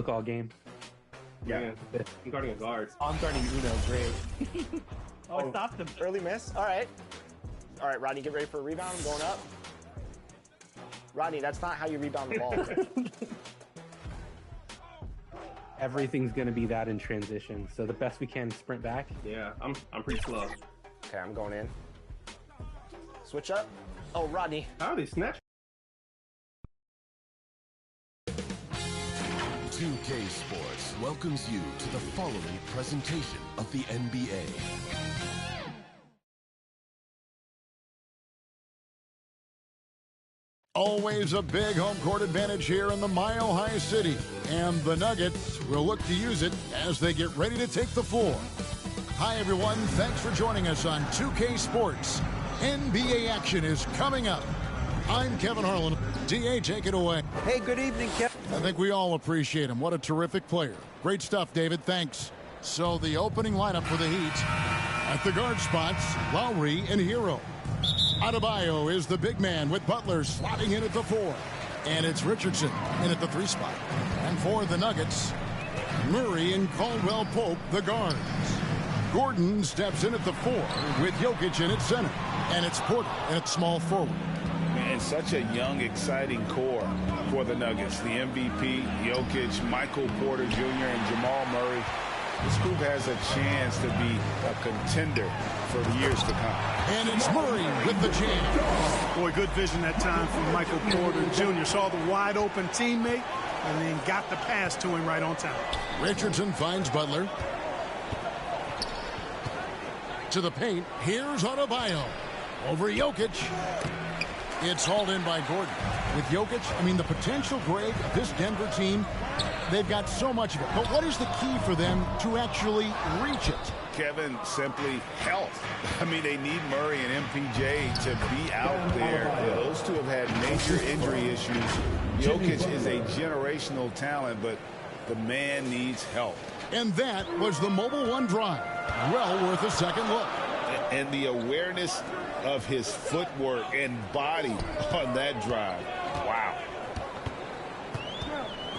all game. Yeah. I'm guarding a guard. Oh, I'm guarding Uno. Great. I stopped him. Early miss. All right. All right, Rodney, get ready for a rebound. I'm going up. Rodney, that's not how you rebound the ball. Everything's going to be that in transition. So the best we can is sprint back. Yeah, I'm pretty slow. Okay, I'm going in. Switch up. Oh, Rodney. How they snatch? 2K Sports welcomes you to the following presentation of the NBA. Always a big home court advantage here in the Mile High City, and the Nuggets will look to use it as they get ready to take the floor. Hi, everyone. Thanks for joining us on 2K Sports. NBA action is coming up. I'm Kevin Harlan. DA, take it away. Hey, good evening, Kevin. I think we all appreciate him. What a terrific player. Great stuff, David. Thanks. So the opening lineup for the Heat. At the guard spots, Lowry and Hero. Adebayo is the big man with Butler slotting in at the 4. And it's Richardson in at the 3 spot. And for the Nuggets, Murray and Caldwell Pope, the guards. Gordon steps in at the 4 with Jokic in at center. And it's Porter in at small forward. And such a young, exciting core for the Nuggets. The MVP, Jokic, Michael Porter Jr., and Jamal Murray. This group has a chance to be a contender for the years to come. And it's Murray with the jam. Boy, good vision that time from Michael Porter Jr. Saw the wide open teammate and then got the pass to him right on time. Richardson finds Butler. To the paint, here's Adebayo. Over Jokic. It's hauled in by Gordon. With Jokic, I mean, the potential, Greg, this Denver team, they've got so much of it. But what is the key for them to actually reach it? Kevin, simply health. I mean, they need Murray and MPJ to be out there. Those two have had major injury issues. Jokic is a generational talent, but the man needs help. And that was the Mobile One drive. Well worth a second look. And the awareness of his footwork and body on that drive. Wow.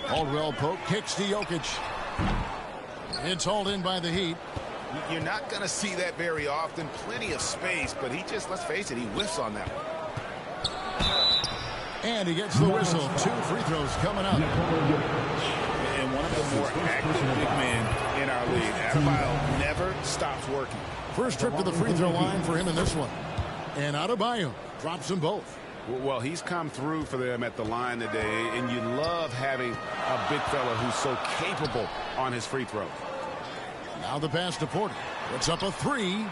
Caldwell Pope kicks to Jokic. It's hauled in by the Heat. You're not going to see that very often. Plenty of space, but he just, let's face it, he whiffs on that one. And he gets the whistle. 2 free throws coming up. And one of the more active big men in our league. Adebayo never stops working. First trip to the free throw line for him in this one. And Adebayo drops them both. Well, he's come through for them at the line today, and you love having a big fella who's so capable on his free throws. Now the pass to Porter. Puts up a 3.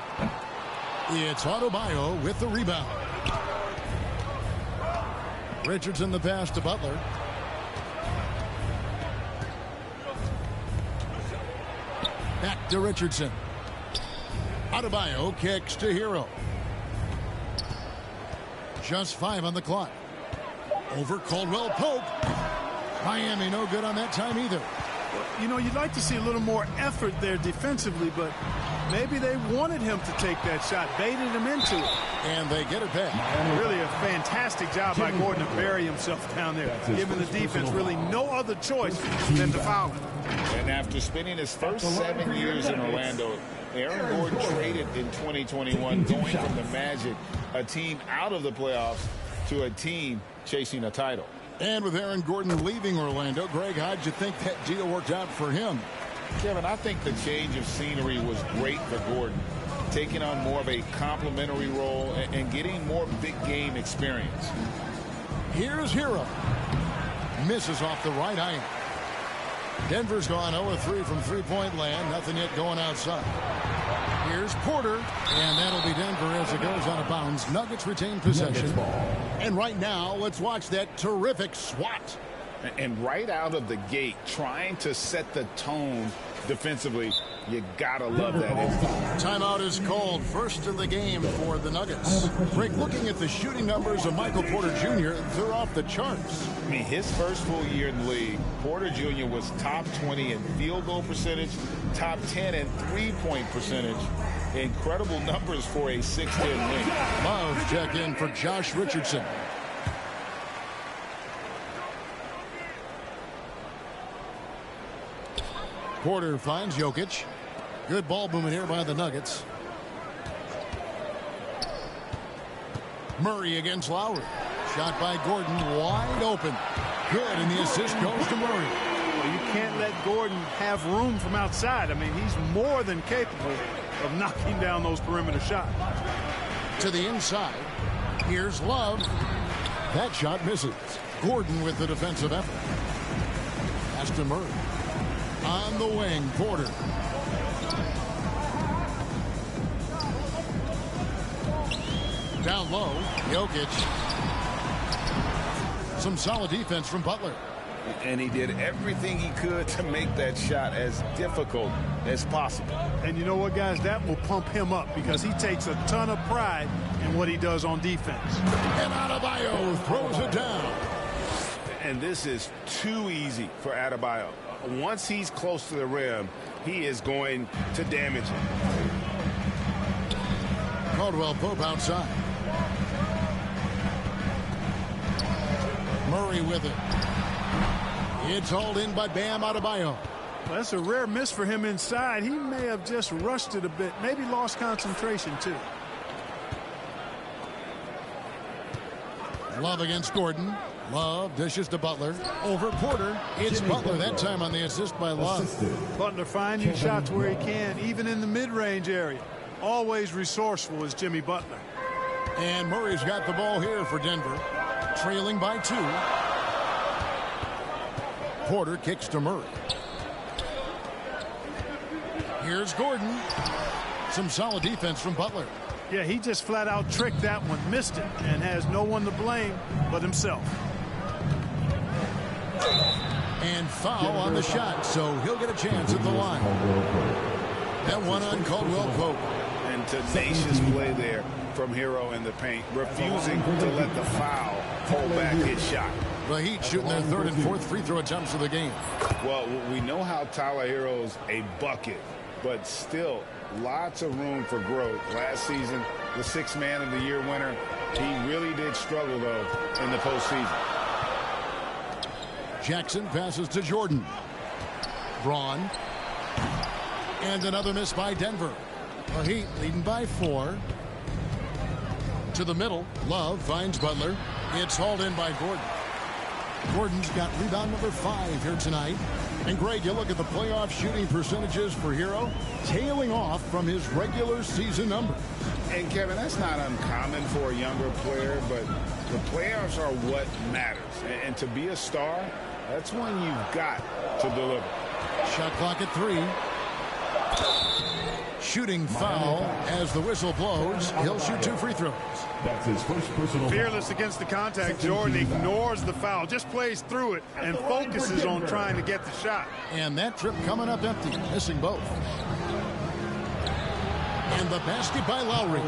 It's Adebayo with the rebound. Richardson the pass to Butler. Back to Richardson. Adebayo kicks to Hero. Just 5 on the clock. Over Caldwell Pope. Miami no good on that time either. You know, you'd like to see a little more effort there defensively, but maybe they wanted him to take that shot, baited him into it. And they get it back. Really a fantastic job by Gordon to bury himself down there, giving the defense really no other choice than to foul him. And after spending his first 7 years in Orlando, Aaron Gordon traded in 2021, going from the Magic, a team out of the playoffs, to a team chasing a title. And with Aaron Gordon leaving Orlando, Greg, how'd you think that deal worked out for him? Kevin, I think the change of scenery was great for Gordon, taking on more of a complimentary role and getting more big game experience. Here's Hero. Misses off the right iron. Denver's gone 0-3 from three-point land. Nothing yet going outside. Here's Porter, and that'll be Denver as it goes out of bounds. Nuggets retain possession. And right now, let's watch that terrific swat. And right out of the gate, trying to set the tone defensively, you gotta love that instinct. Timeout is called. First of the game for the Nuggets. Rick, looking at the shooting numbers of Michael Porter Jr., they're off the charts. I mean, his first full year in the league, Porter Jr. was top 20 in field goal percentage, top 10 in three-point percentage. Incredible numbers for a 6'10" wing. Love check in for Josh Richardson. Porter finds Jokic. Good ball movement here by the Nuggets. Murray against Lowry. Shot by Gordon, wide open. Good, and the assist goes to Murray. Well, you can't let Gordon have room from outside. I mean, he's more than capable of knocking down those perimeter shots. To the inside. Here's Love. That shot misses. Gordon with the defensive effort. Pass to Murray. On the wing, Porter. Down low, Jokic. Some solid defense from Butler. And he did everything he could to make that shot as difficult as possible. And you know what, guys? That will pump him up because he takes a ton of pride in what he does on defense. And Adebayo throws it down. And this is too easy for Adebayo. Once he's close to the rim, he is going to damage it. Caldwell Pope outside. Murray with it. It's hauled in by Bam Adebayo. Well, that's a rare miss for him inside. He may have just rushed it a bit, maybe lost concentration too. Love against Gordon. Love dishes to Butler. Over Porter. It's Butler that time on the assist by Love. Butler finding shots where he can, even in the mid-range area. Always resourceful is Jimmy Butler. And Murray's got the ball here for Denver. Trailing by 2. Porter kicks to Murray. Here's Gordon. Some solid defense from Butler. Yeah, he just flat out tricked that one, missed it, and has no one to blame but himself. And foul on the shot, so he'll get a chance at the line. That one on Caldwell Pope. And tenacious play there from Hero in the paint, refusing to let the foul hold back his shot. The Heat shooting their 3rd and 4th free throw attempts of the game. Well, we know how Tyler Hero's a bucket, but still lots of room for growth. Last season, the 6th Man of the Year winner, he really did struggle, though, in the postseason. Jackson passes to Jordan. Braun. And another miss by Denver. The Heat leading by 4. To the middle. Love finds Butler. It's hauled in by Gordon. Gordon's got rebound number 5 here tonight. And Greg, you look at the playoff shooting percentages for Hero, tailing off from his regular season numbers. And Kevin, that's not uncommon for a younger player, but the playoffs are what matters. And to be a star, that's when you've got to deliver. Shot clock at 3. Shooting foul as the whistle blows. He'll shoot 2 free throws. That's his first personal. Fearless against the contact. Jordan ignores the foul, just plays through it and focuses on trying to get the shot. And that trip coming up empty, missing both. And the basket by Lowry.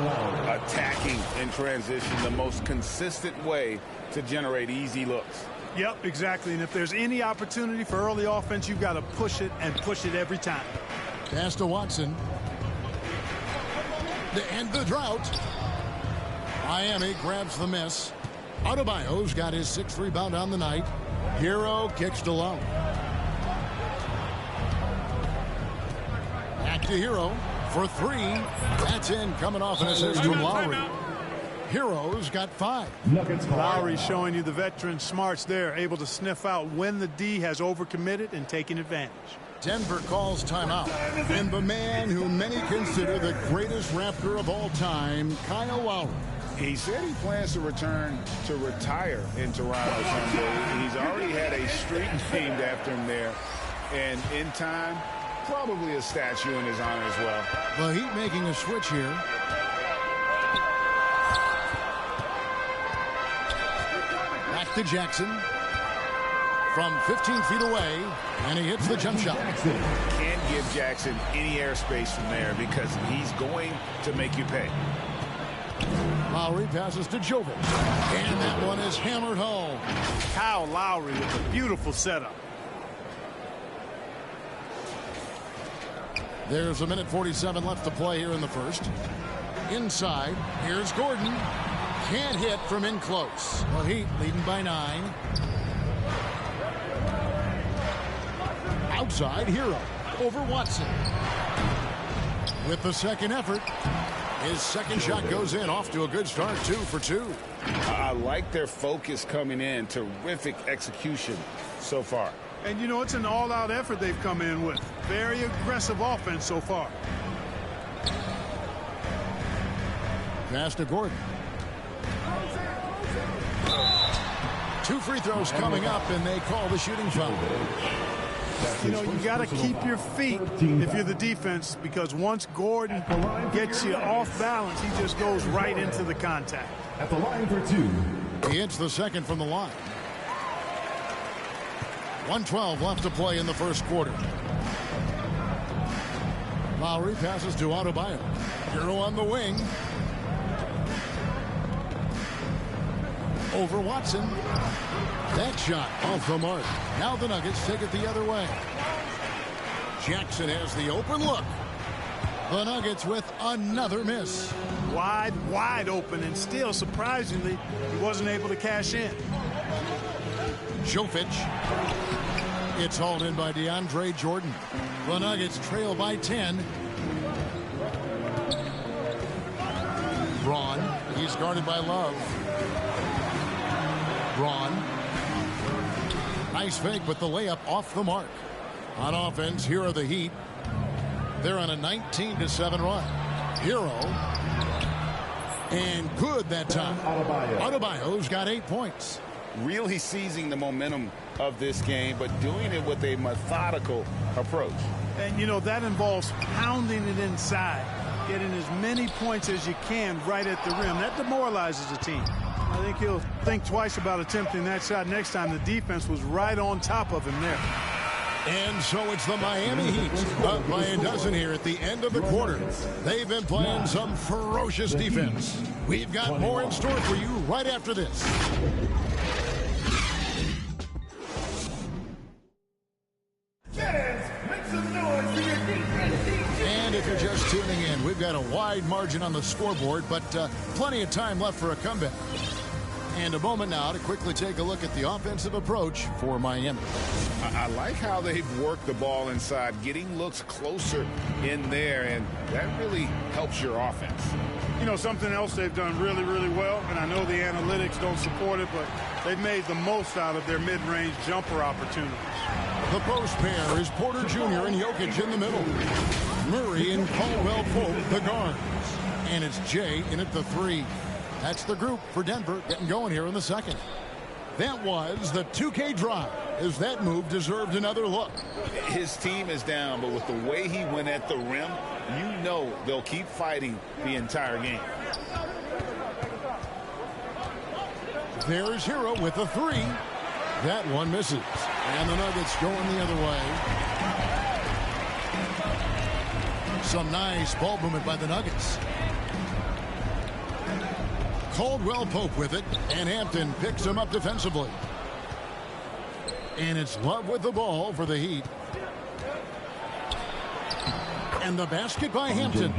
Attacking in transition, the most consistent way to generate easy looks. Yep, exactly. And if there's any opportunity for early offense, you've got to push it and push it every time. Pass to Watson. To end the drought. Miami grabs the miss. Adebayo's got his 6th rebound on the night. Hero kicks to Lowry. Back to Hero for 3. That's in, coming off an assist from Lowry. Hero's got 5. Lowry showing you the veteran smarts there, able to sniff out when the D has overcommitted and taking advantage. Denver calls timeout. And the man who many consider the greatest Raptor of all time, Kyle Lowry. He said he plans to return to retire in Toronto someday. He's already had a street named after him there. And in time, probably a statue in his honor as well. The Heat making a switch here. Back to Jackson. From 15 feet away, and he hits the jump shot. Can't give Jackson any airspace from there because he's going to make you pay. Lowry passes to Jovic, and that one is hammered home. Kyle Lowry with a beautiful setup. There's a minute 47 left to play here in the first. Inside, here's Gordon. Can't hit from in close. The Heat leading by 9. Outside, Hero. over Watson. With the second effort, his second shot goes in. Off to a good start, 2 for 2. I like their focus coming in. Terrific execution so far. And, you know, it's an all-out effort they've come in with. Very aggressive offense so far. Pass to Gordon. 2 free throws coming up, and they call the shooting foul. You know, you got to keep your feet if you're the defense, because once Gordon gets you off balance, he just goes right into the contact. At the line for 2. He hits the second from the line. 1:12 left to play in the first quarter. Lowry passes to Adebayo. Hero on the wing. Over Watson. That shot off the mark. Now the Nuggets take it the other way. Jackson has the open look. The Nuggets with another miss. Wide open, and still, surprisingly, he wasn't able to cash in. Jovic. It's hauled in by DeAndre Jordan. The Nuggets trail by 10. Braun. He's guarded by Love. Braun. Nice fake, but the layup off the mark. On offense, here are the Heat. They're on a 19-7 run. Hero. And good that time. Adebayo's got 8 points. Really seizing the momentum of this game, but doing it with a methodical approach. And, you know, that involves pounding it inside, getting as many points as you can right at the rim. That demoralizes a team. I think he'll think twice about attempting that shot next time. The defense was right on top of him there. And so it's the Miami Heat up by a dozen here at the end of the quarter. They've been playing some ferocious defense. We've got more in store for you right after this. And if you're just tuning in, we've got a wide margin on the scoreboard, but plenty of time left for a comeback. And a moment now to quickly take a look at the offensive approach for Miami. I like how they've worked the ball inside, getting looks closer in there, and that really helps your offense. You know, something else they've done really, really well, and I know the analytics don't support it, but they've made the most out of their mid-range jumper opportunities. The post pair is Porter Jr. and Jokic in the middle. Murray and Caldwell Pope, the guards. And it's Jay in at the 3. That's the group for Denver getting going here in the second. That was the 2K drive, as that move deserved another look. His team is down, but with the way he went at the rim, you know they'll keep fighting the entire game. There's Hero with a 3. That one misses. And the Nuggets going the other way. Some nice ball movement by the Nuggets. Caldwell Pope with it, and Hampton picks him up defensively. And it's Love with the ball for the Heat. And the basket by Hampton.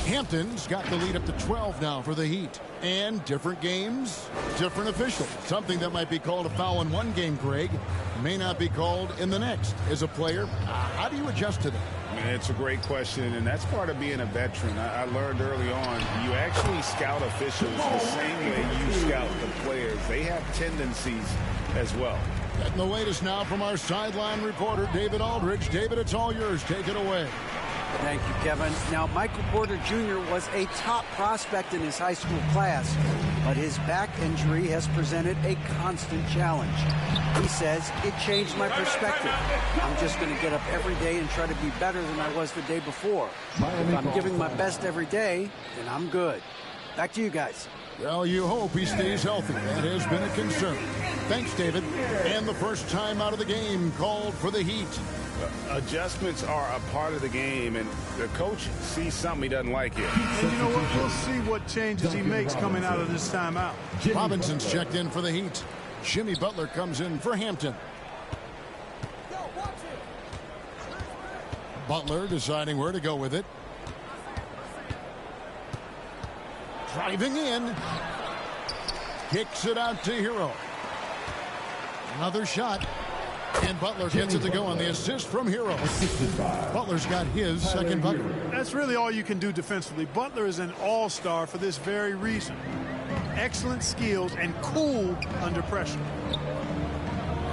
Hampton's got the lead up to 12 now for the Heat. And different games, different officials. Something that might be called a foul in one game, Greg, may not be called in the next. As a player, how do you adjust to that? Man, it's a great question, and that's part of being a veteran. I learned early on, you actually scout officials the same way you scout the players. They have tendencies as well. Getting the latest now from our sideline reporter, David Aldridge. David, it's all yours. Take it away. Thank you, Kevin. Now, Michael Porter Jr. was a top prospect in his high school class, but his back injury has presented a constant challenge. He says, it changed my perspective. I'm just going to get up every day and try to be better than I was the day before. If I'm giving my best every day, then I'm good. Back to you guys. Well, you hope he stays healthy. That has been a concern. Thanks, David. And the first time out of the game called for the Heat. Adjustments are a part of the game, and the coach sees something he doesn't like here. And you know what? We'll see what changes he makes coming out of this timeout. Robinson's checked in for the Heat. Jimmy Butler comes in for Hampton. Butler deciding where to go with it. Driving in. Kicks it out to Hero. Another shot. And Butler gets it to go on the assist from Hero. Butler's got his second bucket. That's really all you can do defensively. Butler is an all-star for this very reason. Excellent skills and cool under pressure.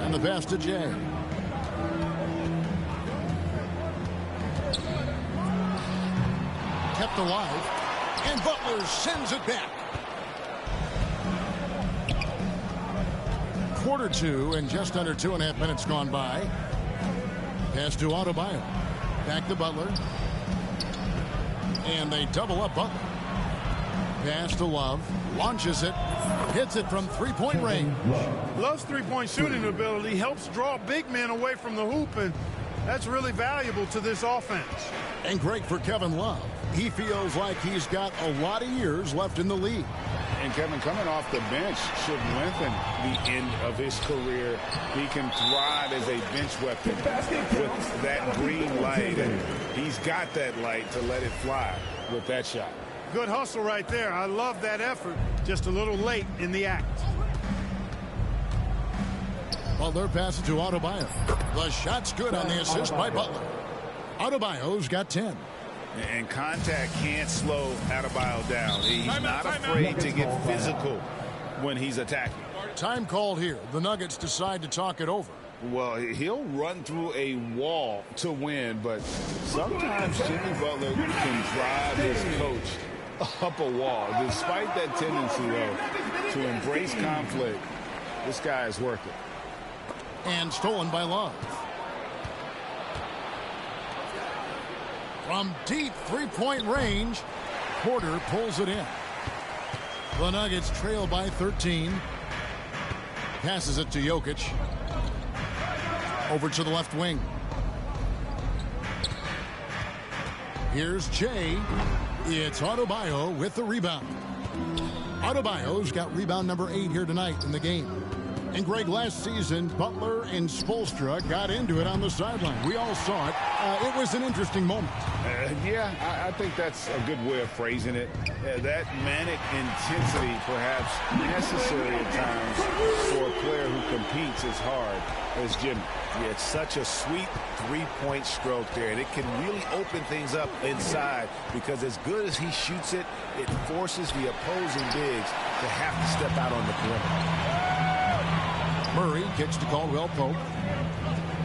And the pass to Jay. Kept alive. And Butler sends it back. Quarter two and just under 2.5 minutes gone by. Pass to Adebayo. Back to Butler. And they double up Butler. Pass to Love. Launches it. Hits it from three-point range. Love's three-point shooting ability helps draw big men away from the hoop, and that's really valuable to this offense. And great for Kevin Love. He feels like he's got a lot of years left in the league. And Kevin, coming off the bench should lengthen the end of his career. He can thrive as a bench weapon with that green light, and he's got that light to let it fly with that shot. Good hustle right there. I love that effort. Just a little late in the act. Butler passes to Adebayo. The shot's good on the assist by Butler. Adebayo's got 10. And contact can't slow Adebayo down. He's not afraid to get physical when he's attacking. Time called here. The Nuggets decide to talk it over. Well, he'll run through a wall to win, but sometimes Jimmy Butler can drive his coach up a wall. Despite that tendency, though, to embrace conflict, this guy is worth it. And stolen by Love. From deep three-point range, Porter pulls it in. The Nuggets trail by 13. Passes it to Jokic. Over to the left wing. Here's Jay. It's Adebayo with the rebound. Adebayo's got rebound number 8 here tonight in the game. And Greg, last season, Butler and Spoelstra got into it on the sideline. We all saw it. It was an interesting moment. Yeah, I think that's a good way of phrasing it. That manic intensity, perhaps necessary at times for a player who competes as hard as Jimmy. Yeah, it's such a sweet three-point stroke there, and it can really open things up inside because as good as he shoots it, it forces the opposing bigs to have to step out on the perimeter. Murray kicks to Caldwell Pope.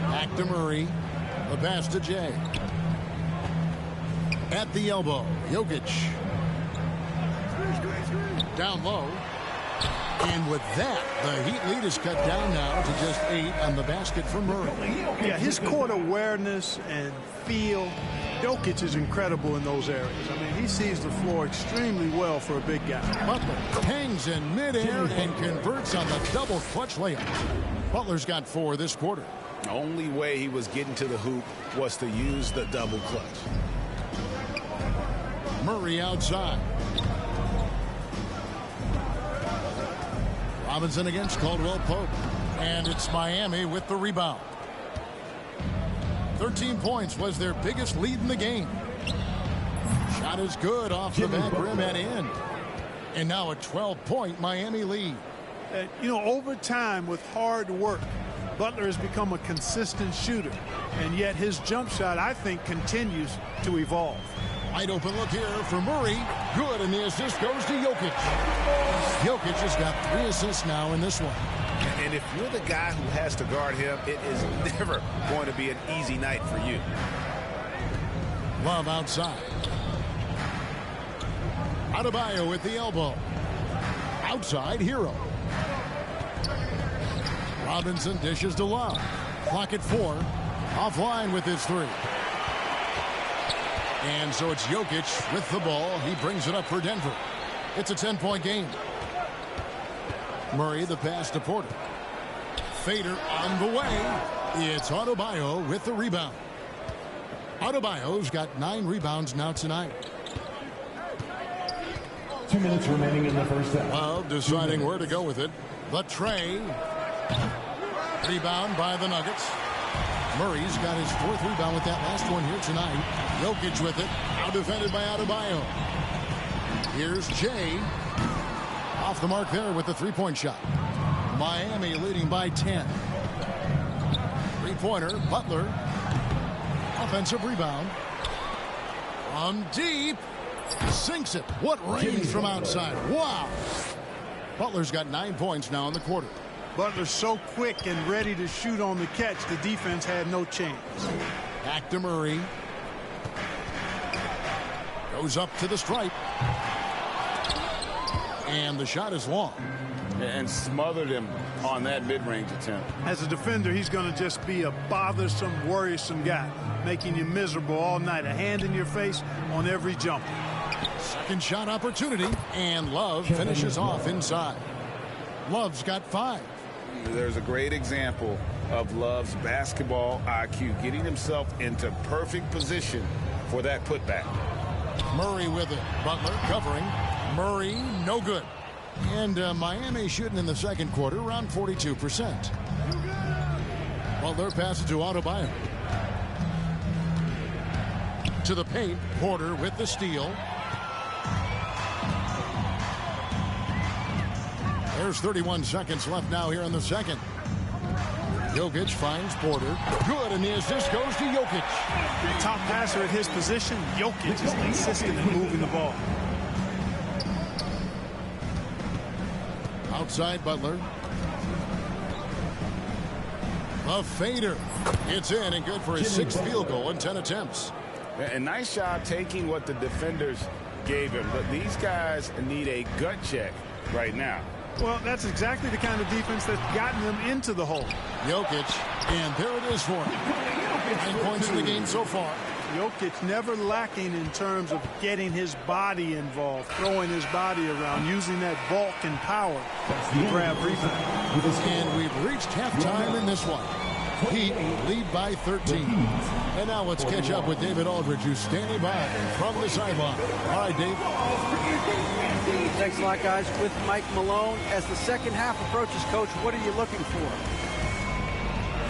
Back to Murray. The pass to Jay. At the elbow, Jokic. Down low. And with that, the Heat lead is cut down now to just 8 on the basket from Murray. Yeah, his court awareness and feel, Jokic is incredible in those areas. I mean, he sees the floor extremely well for a big guy. Butler hangs in midair and converts on the double clutch layup. Butler's got 4 this quarter. The only way he was getting to the hoop was to use the double clutch. Murray outside. Robinson against Caldwell Pope. And it's Miami with the rebound. 13 points was their biggest lead in the game. Shot is good off the back rim and in. And now a 12-point Miami lead. You know, over time with hard work, Butler has become a consistent shooter. And yet his jump shot, I think, continues to evolve. Wide open look here for Murray. Good, and the assist goes to Jokic. Jokic has got 3 assists now in this one. And if you're the guy who has to guard him, it is never going to be an easy night for you. Love outside. Adebayo with the elbow. Outside, Hero. Robinson dishes to Love. Clock at 4. Offline with his 3. And so it's Jokic with the ball. He brings it up for Denver. It's a 10-point game. Murray the pass to Porter. Fader on the way. It's Adebayo with the rebound. Adebayo's got 9 rebounds now tonight. 2 minutes remaining in the first half. Love deciding where to go with it. The tray. Rebound by the Nuggets. Murray's got his 4th rebound with that last one here tonight. Jokic with it. Now defended by Adebayo. Here's Jay. Off the mark there with the 3-point shot. Miami leading by 10. Three-pointer, Butler. Offensive rebound. From deep. Sinks it. What range from outside. Wow. Butler's got 9 points now in the quarter. Butler's so quick and ready to shoot on the catch, the defense had no chance. Back to Murray. Goes up to the stripe. And the shot is long. And smothered him on that mid-range attempt. As a defender, he's going to just be a bothersome, worrisome guy, making you miserable all night. A hand in your face on every jump. Second shot opportunity, and Love finishes off inside. Love's got 5. There's a great example of Love's basketball IQ, getting himself into perfect position for that putback. Murray with it. Butler covering. Murray, no good. And Miami shooting in the second quarter around 42%. Butler passes to Adebayo. To the paint. Porter with the steal. There's 31 seconds left now here in the second. Jokic finds Porter. Good, and the assist goes to Jokic. The top passer at his position, Jokic, is consistent in moving the ball. Outside Butler. A fader. It's in and good for his 6th field goal in 10 attempts. A nice job taking what the defenders gave him, but these guys need a gut check right now. Well, that's exactly the kind of defense that's gotten them into the hole. Jokic, and there it is for him. 9 points in the game so far. Jokic never lacking in terms of getting his body involved, throwing his body around, using that bulk and power to grab rebound. And we've reached halftime in this one. Heat lead by 13. And now let's catch up with David Aldridge, who's standing by from the sideline. All right, Dave. Thanks a lot, guys. With Mike Malone, as the second half approaches, Coach, what are you looking for?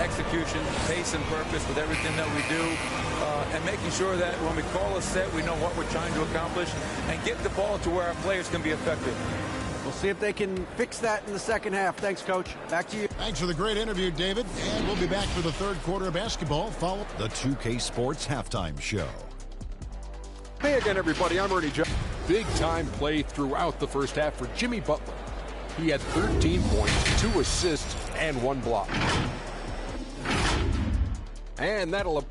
Execution, pace, and purpose with everything that we do, and making sure that when we call a set, we know what we're trying to accomplish, and get the ball to where our players can be effective. We'll see if they can fix that in the second half. Thanks, Coach. Back to you. Thanks for the great interview, David. And we'll be back for the third quarter of basketball. Follow the 2K Sports Halftime Show. Hey again, everybody. I'm Ernie Jones. Big-time play throughout the first half for Jimmy Butler. He had 13 points, 2 assists, and 1 block. And that'll...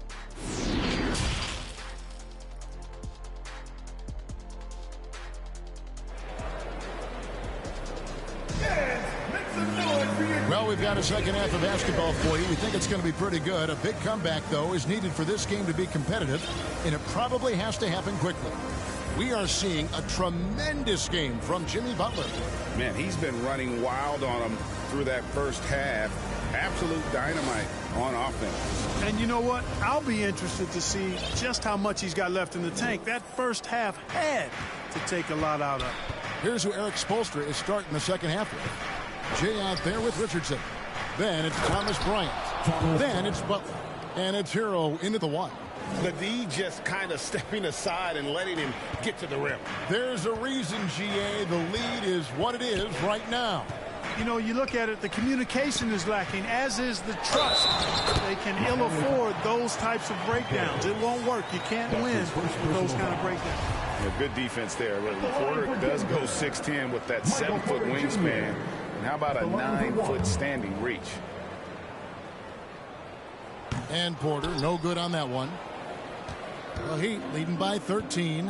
Well, we've got a second half of basketball for you. We think it's going to be pretty good. A big comeback, though, is needed for this game to be competitive, and it probably has to happen quickly. We are seeing a tremendous game from Jimmy Butler. Man, he's been running wild on them through that first half. Absolute dynamite on offense. And you know what? I'll be interested to see just how much he's got left in the tank. That first half had to take a lot out of him. Here's who Eric Spoelstra is starting the second half with. Jay out there with Richardson. Then it's Thomas Bryant. Then it's Butler. And it's Hero into the one. The D just kind of stepping aside and letting him get to the rim. There's a reason, GA, the lead is what it is right now. You know, you look at it, the communication is lacking, as is the trust. They can ill afford those types of breakdowns. It won't work. You can't win with those kind of breakdowns. Yeah, good defense there. Porter does go 6'10" with that 7-foot wingspan. And how about a 9-foot standing reach? And Porter, no good on that one. The Heat leading by 13.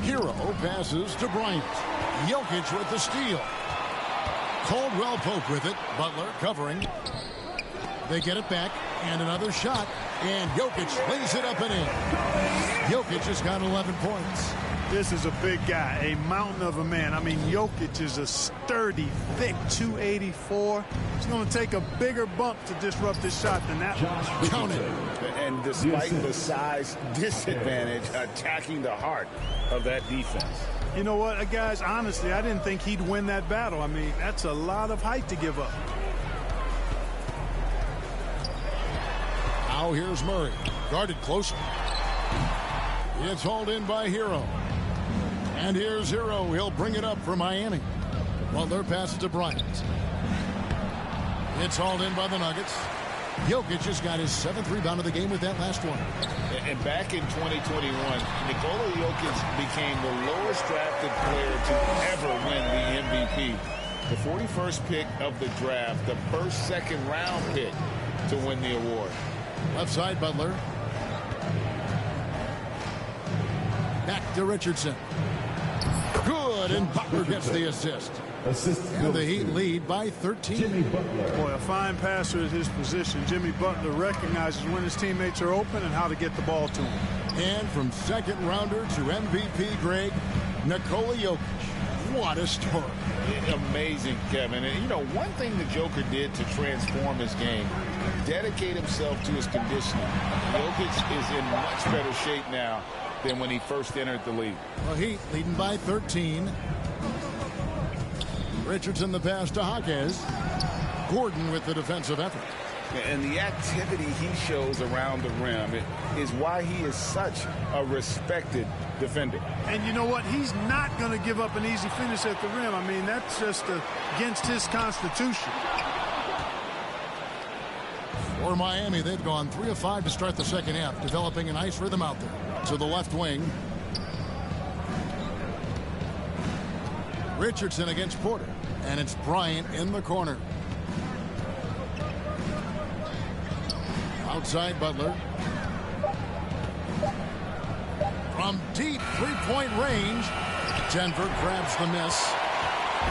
Hero passes to Bryant. Jokic with the steal. Caldwell Pope with it. Butler covering. They get it back. And another shot. And Jokic lays it up and in. Jokic has got 11 points. This is a big guy, a mountain of a man. I mean, Jokic is a sturdy, thick 284. It's going to take a bigger bump to disrupt this shot than that one. Count it. And despite the size disadvantage, attacking the heart of that defense. You know what, guys, honestly, I didn't think he'd win that battle. I mean, that's a lot of height to give up. Now here's Murray. Guarded closer. It's hauled in by Hero. And here's Hero. He'll bring it up for Miami. Butler passes to Bryant. It's hauled in by the Nuggets. Jokic just got his 7th rebound of the game with that last one. And back in 2021, Nikola Jokic became the lowest drafted player to ever win the MVP. The 41st pick of the draft, the first second-round pick to win the award. Left side, Butler. Back to Richardson. Good, and Butler gets the assist. And the Heat lead by 13. Jimmy Butler. Boy, a fine passer at his position. Jimmy Butler recognizes when his teammates are open and how to get the ball to him. And from second rounder to MVP, Greg, Nikola Jokic. What a story. Amazing, Kevin. And, you know, one thing the Joker did to transform his game, dedicate himself to his conditioning. Jokic is in much better shape now than when he first entered the league. Well, Heat leading by 13. Richardson the pass to Jaquez. Gordon with the defensive effort. And the activity he shows around the rim is why he is such a respected defender. And you know what? He's not going to give up an easy finish at the rim. I mean, that's just against his constitution. For Miami, they've gone 3 of 5 to start the second half, developing a nice rhythm out there. To the left wing. Richardson against Porter. And it's Bryant in the corner. Outside Butler. From deep three-point range. Denver grabs the miss.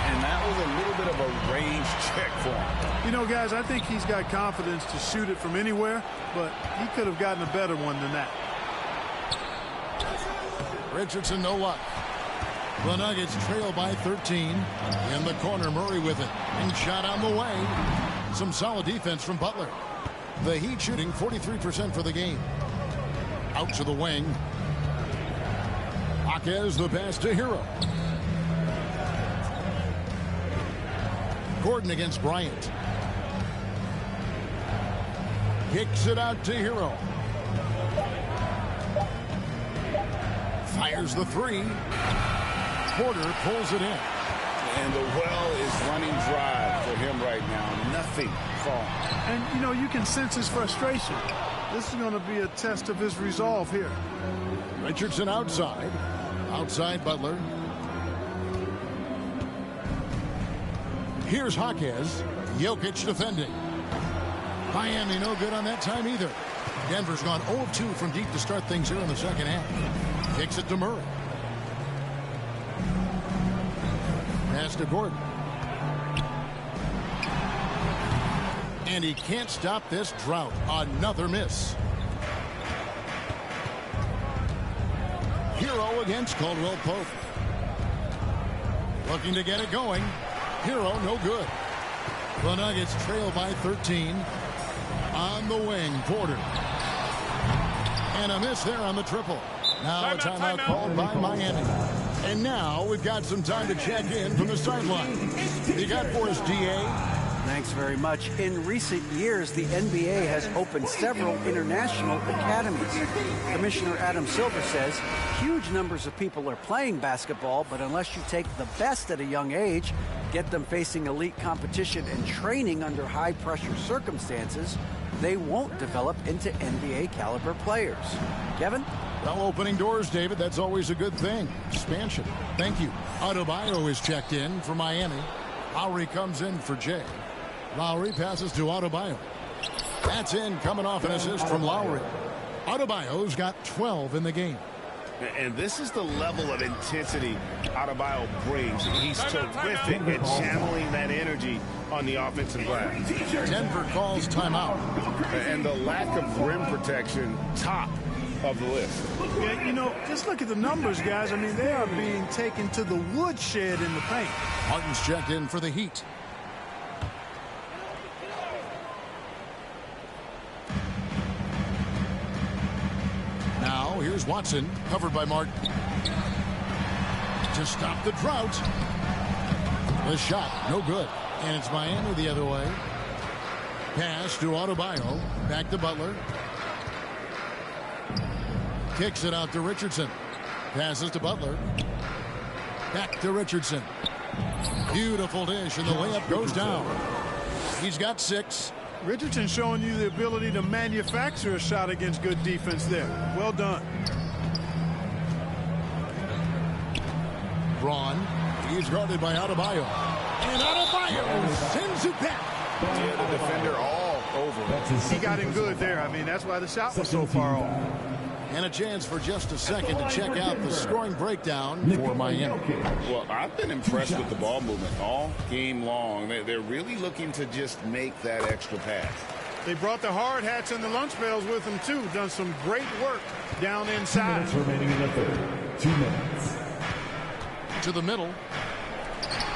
And that was a little bit of a range check for him. You know, guys, I think he's got confidence to shoot it from anywhere, but he could have gotten a better one than that. Richardson, no luck. The Nuggets trail by 13. In the corner, Murray with it. And shot on the way. Some solid defense from Butler. The Heat shooting 43% for the game. Out to the wing. Jaquez the pass to Hero. Gordon against Bryant. Kicks it out to Hero. Fires the three. Porter pulls it in. And the well is running dry for him right now. Nothing falling. And, you know, you can sense his frustration. This is going to be a test of his resolve here. Richardson outside. Outside Butler. Here's Jaquez. Jokic defending. Miami no good on that time either. Denver's gone 0 of 2 from deep to start things here in the second half. Kicks it to Murray. Pass to Gordon. And he can't stop this drought. Another miss. Hero against Caldwell Pope. Looking to get it going. Hero no good. The Nuggets trail by 13. On the wing, Porter. And a miss there on the triple. Now a timeout called by Miami. And now we've got some time to check in from the sideline. You got for us, DA? Thanks very much. In recent years, the NBA has opened several international academies. Commissioner Adam Silver says huge numbers of people are playing basketball, but unless you take the best at a young age, get them facing elite competition and training under high-pressure circumstances, they won't develop into NBA-caliber players. Kevin? Well, opening doors, David, that's always a good thing. Expansion. Thank you. Adebayo is checked in for Miami. Lowry comes in for Jay. Lowry passes to Adebayo. That's in, coming off an assist from Lowry. Adebayo's got 12 in the game. And this is the level of intensity Adebayo brings. He's terrific at channeling that energy on the offensive glass. Denver calls timeout. And the lack of rim protection, top of the list. Yeah, you know, just look at the numbers, guys. I mean, they are being taken to the woodshed in the paint. Martin's checked in for the Heat. Now, here's Watson, covered by Martin. To stop the drought. The shot, no good. And it's Miami the other way. Pass to Adebayo. Back to Butler. Kicks it out to Richardson. Passes to Butler. Back to Richardson. Beautiful dish, and the layup goes down. He's got 6. Richardson showing you the ability to manufacture a shot against good defense there. Well done. Braun. He's guarded by Adebayo. And Adebayo sends it back. Yeah, the defender all over. He got him good there. I mean, that's why the shot was so far off. And a chance for just a second to check out the scoring breakdown for Miami. Well, I've been impressed with the ball movement all game long. They're really looking to just make that extra pass. They brought the hard hats and the lunch pails with them, too. Done some great work down inside. 2 minutes remaining in the third. 2 minutes. To the middle.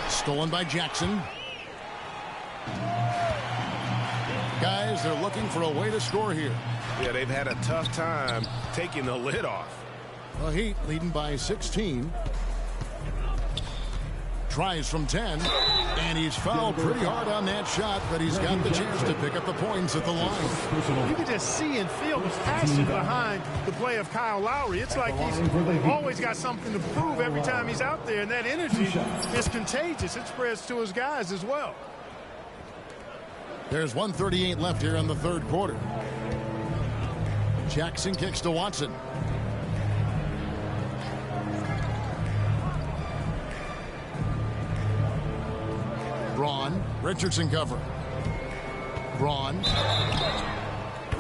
Stolen by Jackson. Guys, they're looking for a way to score here. Yeah, they've had a tough time taking the lid off. The Heat leading by 16. Tries from 10. And he's fouled pretty hard on that shot, but he's got the chance to pick up the points at the line. You can just see and feel the passion behind the play of Kyle Lowry. It's like he's always got something to prove every time he's out there, and that energy is contagious. It spreads to his guys as well. There's 1:38 left here in the third quarter. Jackson kicks to Watson. Braun. Richardson cover. Braun.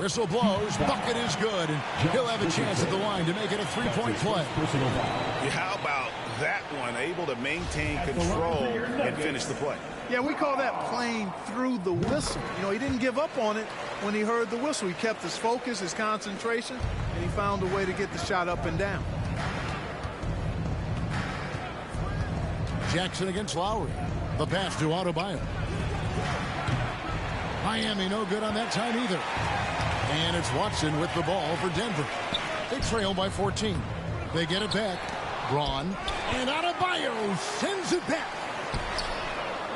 Whistle blows. Bucket is good. And he'll have a chance at the line to make it a three-point play. Yeah, how about that one? Able to maintain control and finish the play. Yeah, we call that playing through the whistle. You know, he didn't give up on it when he heard the whistle. He kept his focus, his concentration, and he found a way to get the shot up and down. Jackson against Lowry. The pass to Adebayo. Miami no good on that time either. And it's Watson with the ball for Denver. They trail by 14. They get it back. Braun. And Adebayo sends it back.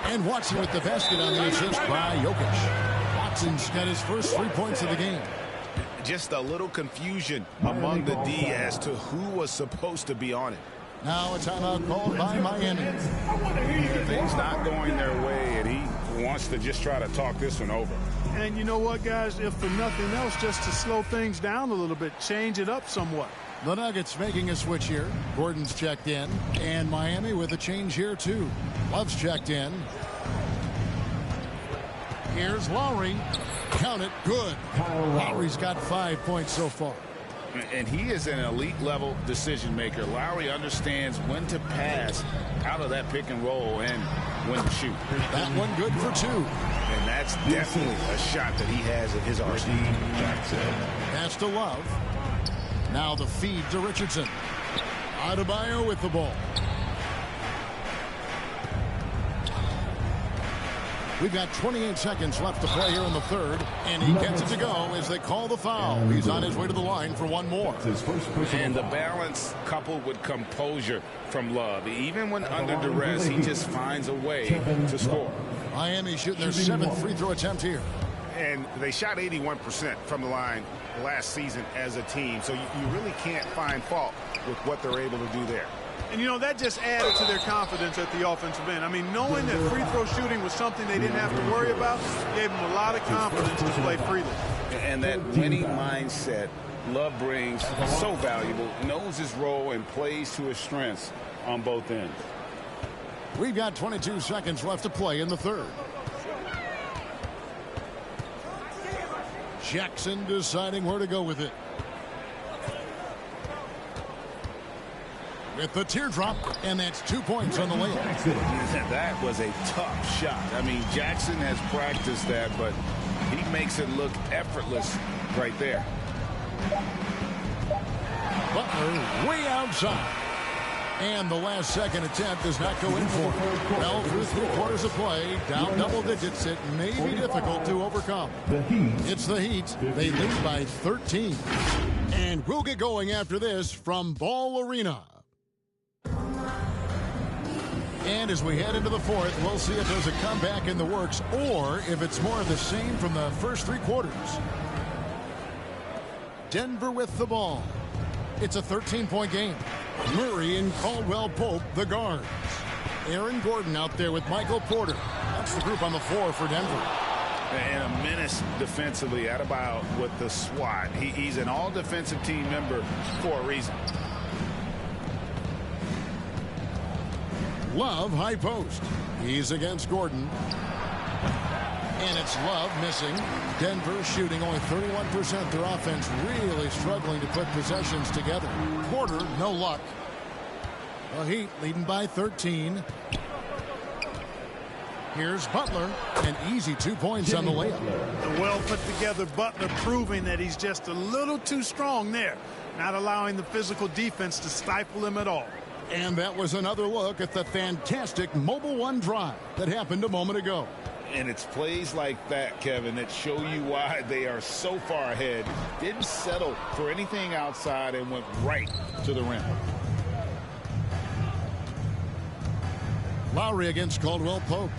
And Watson with the basket on the assist by Jokic. Watson's got his first 3 points of the game. Just a little confusion among the D as to who was supposed to be on it. Now a timeout called by Miami. Things not going their way, and he wants to just try to talk this one over. And you know what, guys? If for nothing else, just to slow things down a little bit, change it up somewhat. The Nuggets making a switch here. Gordon's checked in. And Miami with a change here, too. Love's checked in. Here's Lowry. Count it. Good. Lowry's got 5 points so far. And he is an elite-level decision maker. Lowry understands when to pass out of that pick and roll and when to shoot. That one good for 2. And that's definitely a shot that he has at his arsenal. Pass to Love. Now the feed to Richardson. Adebayo with the ball. We've got 28 seconds left to play here in the third, and he gets it to go as they call the foul. He's on his way to the line for one more. And the balance coupled with composure from Love. Even when under duress, he just finds a way to score. Miami shooting their 7th free throw attempt here. And they shot 81% from the line last season as a team, so you really can't find fault with what they're able to do there. And, you know, that just added to their confidence at the offensive end. I mean, knowing that free throw shooting was something they didn't have to worry about gave them a lot of confidence to play freely. And that winning mindset Love brings so valuable, knows his role and plays to his strengths on both ends. We've got 22 seconds left to play in the third. Jackson deciding where to go with it. With the teardrop, and that's 2 points on the layup. That was a tough shot. I mean, Jackson has practiced that, but he makes it look effortless right there. Butler way outside. And the last second attempt does not go in for him. Well, through 3 quarters of play, down double digits, it may be difficult to overcome. It's the Heat. They lead by 13. And we'll get going after this from Ball Arena. And as we head into the fourth, we'll see if there's a comeback in the works or if it's more of the same from the first 3 quarters. Denver with the ball. It's a 13-point game. Murray and Caldwell Pope, the guards. Aaron Gordon out there with Michael Porter. Watch the group on the floor for Denver. And a menace defensively. Adebayo with the SWAT. He's an all-defensive team member for a reason. Love high post. He's against Gordon. And it's Love missing. Denver shooting only 31%. Their offense really struggling to put possessions together. Porter, no luck. The Heat leading by 13. Here's Butler. An easy 2 points on the layup. The well put together Butler proving that he's just a little too strong there. Not allowing the physical defense to stifle him at all. And that was another look at the fantastic Mobile One drive that happened a moment ago. And it's plays like that, Kevin, that show you why they are so far ahead. Didn't settle for anything outside and went right to the rim. Lowry against Caldwell Pope.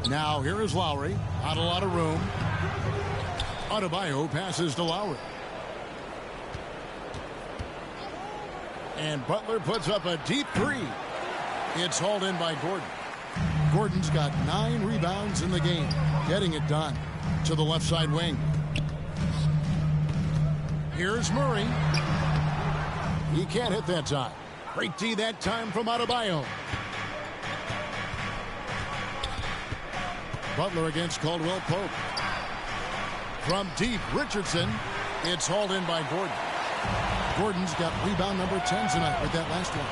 Now here is Lowry. Not a lot of room. Adebayo passes to Lowry. And Butler puts up a deep three. It's hauled in by Gordon. Gordon's got 9 rebounds in the game. Getting it done to the left side wing. Here's Murray. He can't hit that time. Great D that time from Adebayo. Butler against Caldwell Pope. From deep, Richardson. It's hauled in by Gordon. Gordon's got rebound number 10 tonight with that last one.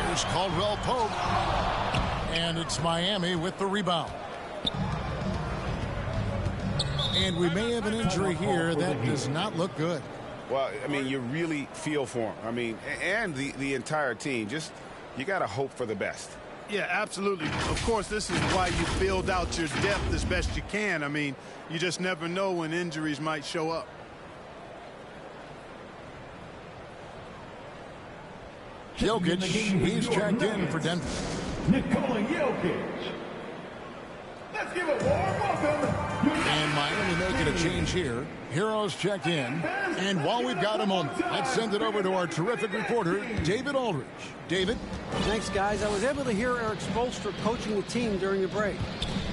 Here's Caldwell Pope. And it's Miami with the rebound. And we may have an injury here that does not look good. Well, I mean, you really feel for him. I mean, and the entire team. Just, you got to hope for the best. Yeah, absolutely. Of course, this is why you build out your depth as best you can. I mean, you just never know when injuries might show up. Jokic, he's checked in for Denver. Nikola Jokic. Let's give a warm welcome. And Miami making a change here. Heroes checked in. And while we've got a moment, let's send it over to our terrific reporter, David Aldridge. David? Thanks, guys. I was able to hear Eric Spoelstra coaching the team during the break.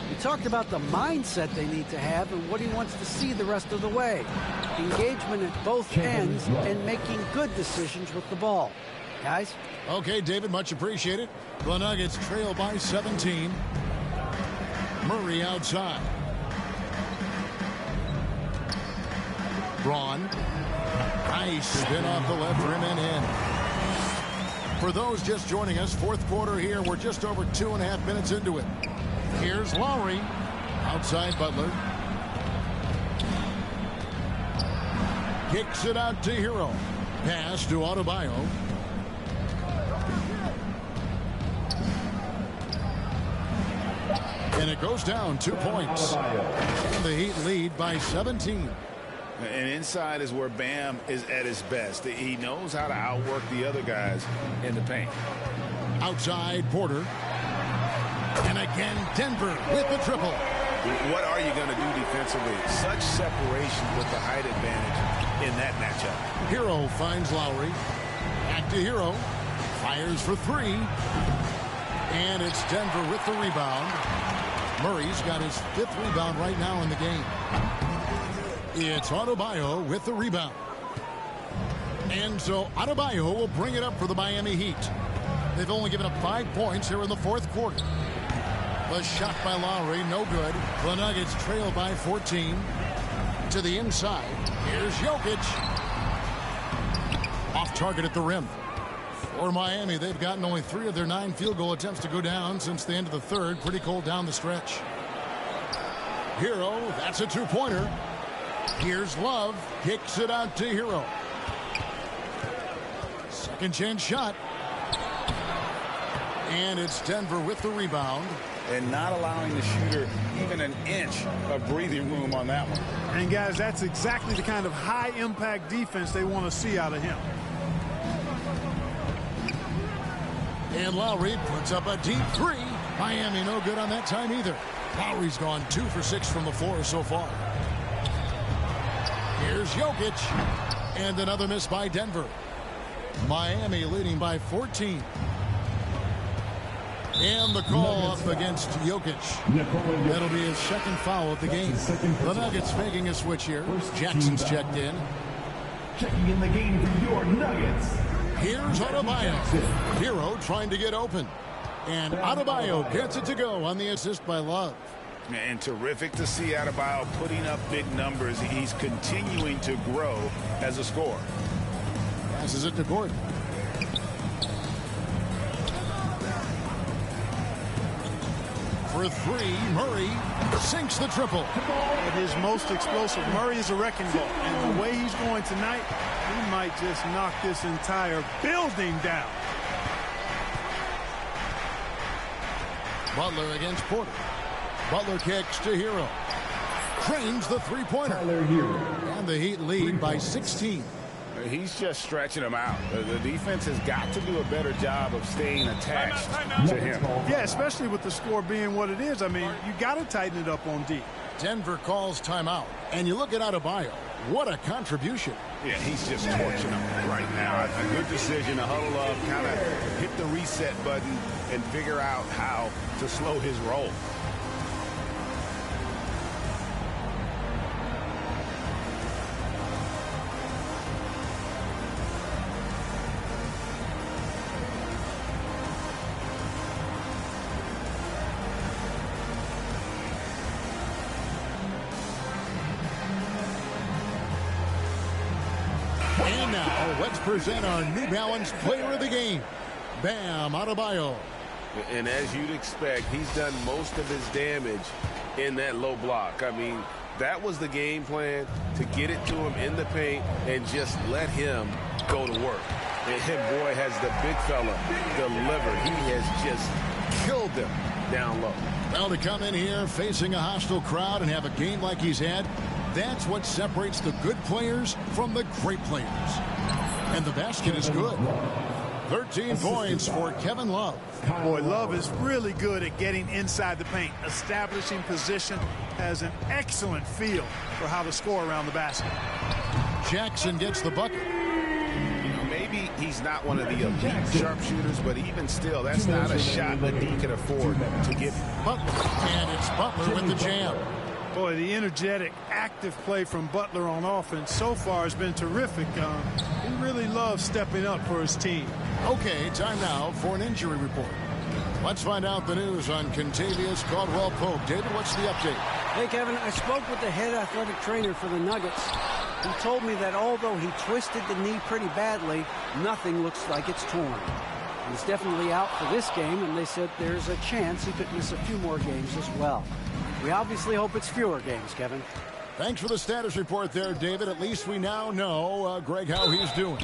He talked about the mindset they need to have and what he wants to see the rest of the way. Engagement at both ends and making good decisions with the ball. Guys? Okay, David, much appreciated. The Nuggets trail by 17. Murray outside. Braun. Nice spin off the left rim and in. For those just joining us, fourth quarter here. We're just over 2.5 minutes into it. Here's Lowry. Outside Butler. Kicks it out to Hero. Pass to Adebayo. And it goes down 2 points. And the Heat lead by 17. And inside is where Bam is at his best. He knows how to outwork the other guys in the paint. Outside Porter. And again Denver with the triple. What are you going to do defensively? Such separation with the height advantage in that matchup. Hero finds Lowry. Back to Hero. Fires for 3. And it's Denver with the rebound. Murray's got his 5th rebound right now in the game. It's Adebayo with the rebound. And so Adebayo will bring it up for the Miami Heat. They've only given up 5 points here in the fourth quarter. The shot by Lowry, no good. The Nuggets trail by 14. To the inside. Here's Jokic. Off target at the rim. For Miami, they've gotten only 3 of their 9 field goal attempts to go down since the end of the third. Pretty cold down the stretch. Hero, that's a 2-pointer. Here's Love. Kicks it out to Hero. Second chance shot. And it's Denver with the rebound. And not allowing the shooter even an inch of breathing room on that one. And guys, that's exactly the kind of high impact defense they want to see out of him. And Lowry puts up a deep 3. Miami no good on that time either. Lowry's gone 2 for 6 from the floor so far. Here's Jokic. And another miss by Denver. Miami leading by 14. And the call up against Jokic. That'll be his second foul of the game. The Nuggets making a switch here. Jackson's checked in. Checking in the game for your Nuggets. Here's Adebayo. Hero trying to get open. And Adebayo gets it to go on the assist by Love. And terrific to see Adebayo putting up big numbers. He's continuing to grow as a scorer. Passes it to Gordon. For three, Murray sinks the triple. At his most explosive, Murray is a wrecking ball. And the way he's going tonight, he might just knock this entire building down. Butler against Porter. Butler kicks to Hero. Cranes the three-pointer. And the Heat lead by 16. He's just stretching him out. The defense has got to do a better job of staying attached to him. Yeah, especially with the score being what it is. I mean, you got to tighten it up on D. Denver calls timeout. And you look at Adebayo. What a contribution. Yeah, he's just torching them right now. A good decision to huddle up, kind of hit the reset button, and figure out how to slow his roll. And now, let's present our New Balance Player of the Game, Bam Adebayo. And as you'd expect, he's done most of his damage in that low block. I mean, that was the game plan, to get it to him in the paint and just let him go to work. And boy, has the big fella delivered. He has just killed them down low. Well, to come in here facing a hostile crowd and have a game like he's had, that's what separates the good players from the great players. And the basket is good. 13 points for Kevin Love. Boy, Love is really good at getting inside the paint, establishing position, has an excellent feel for how to score around the basket. Jackson gets the bucket. Maybe he's not one of the elite sharpshooters, but even still, that's not a shot that he can afford to give. Butler, and it's Butler with the jam. Boy, the energetic, active play from Butler on offense so far has been terrific. He really loves stepping up for his team. Okay, time now for an injury report. Let's find out the news on Contavious Caldwell-Pope. David, what's the update? Hey, Kevin, I spoke with the head athletic trainer for the Nuggets. He told me that although he twisted the knee pretty badly, nothing looks like it's torn. He's definitely out for this game, and they said there's a chance he could miss a few more games as well. We obviously hope it's fewer games, Kevin. Thanks for the status report there, David. At least we now know, Greg, how he's doing.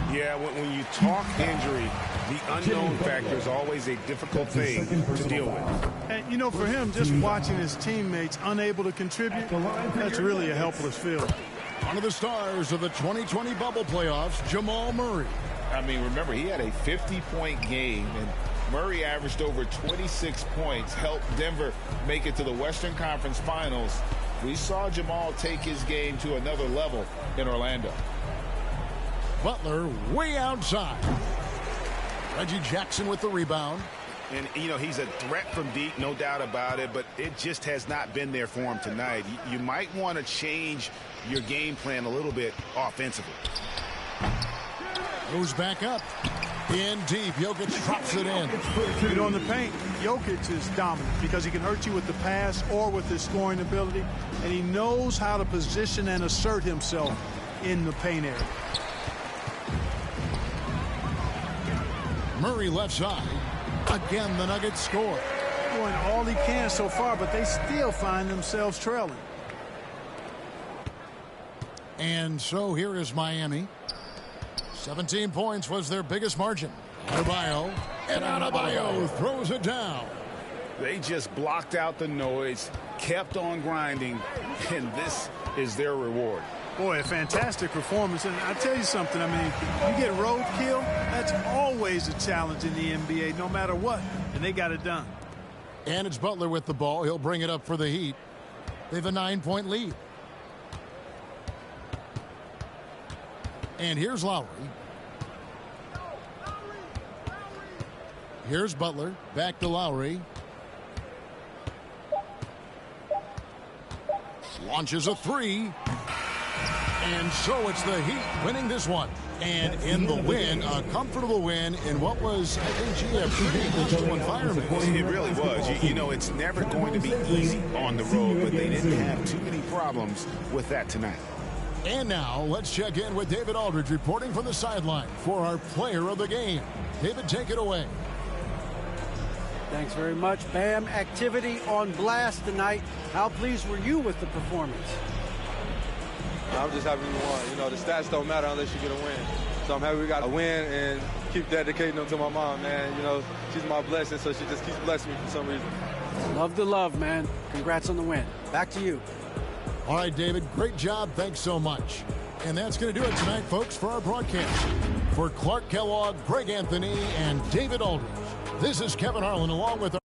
Yeah, when you talk injury, the unknown factor is always a difficult thing to deal with. And, you know, for him, just watching his teammates unable to contribute, that's really a helpless feeling. One of the stars of the 2020 bubble playoffs, Jamal Murray. I mean, remember, he had a 50-point game, and Murray averaged over 26 points, helped Denver make it to the Western Conference Finals. We saw Jamal take his game to another level in Orlando. Butler way outside. Reggie Jackson with the rebound. And, you know, he's a threat from deep, no doubt about it, but it just has not been there for him tonight. You might want to change your game plan a little bit offensively. Moves back up. In deep, Jokic drops it in. You know, in the paint, Jokic is dominant because he can hurt you with the pass or with his scoring ability, and he knows how to position and assert himself in the paint area. Murray left side. Again, the Nuggets score. Doing all he can so far, but they still find themselves trailing. And so here is Miami. 17 points was their biggest margin. Adebayo, and Adebayo throws it down. They just blocked out the noise, kept on grinding, and this is their reward. Boy, a fantastic performance. And I tell you something, I mean, you get roadkill, that's always a challenge in the NBA, no matter what, and they got it done. And it's Butler with the ball. He'll bring it up for the Heat. They have a 9-point lead. And here's Lowry. Here's Butler. Back to Lowry. Launches a three. And so it's the Heat winning this one. And in the win, a comfortable win in what was, I think, a pretty hostile environment. It really was. You know, it's never going to be easy on the road, but they didn't have too many problems with that tonight. And now let's check in with David Aldridge reporting from the sideline for our player of the game. David, take it away. Thanks very much, Bam. Activity on blast tonight. How pleased were you with the performance? I'm just happy we won. You know, the stats don't matter unless you get a win. So I'm happy we got a win and keep dedicating them to my mom, man. You know, she's my blessing, so she just keeps blessing me for some reason. Love the love, man. Congrats on the win. Back to you. All right, David, great job. Thanks so much. And that's going to do it tonight, folks, for our broadcast. For Clark Kellogg, Greg Anthony, and David Aldridge, this is Kevin Harlan along with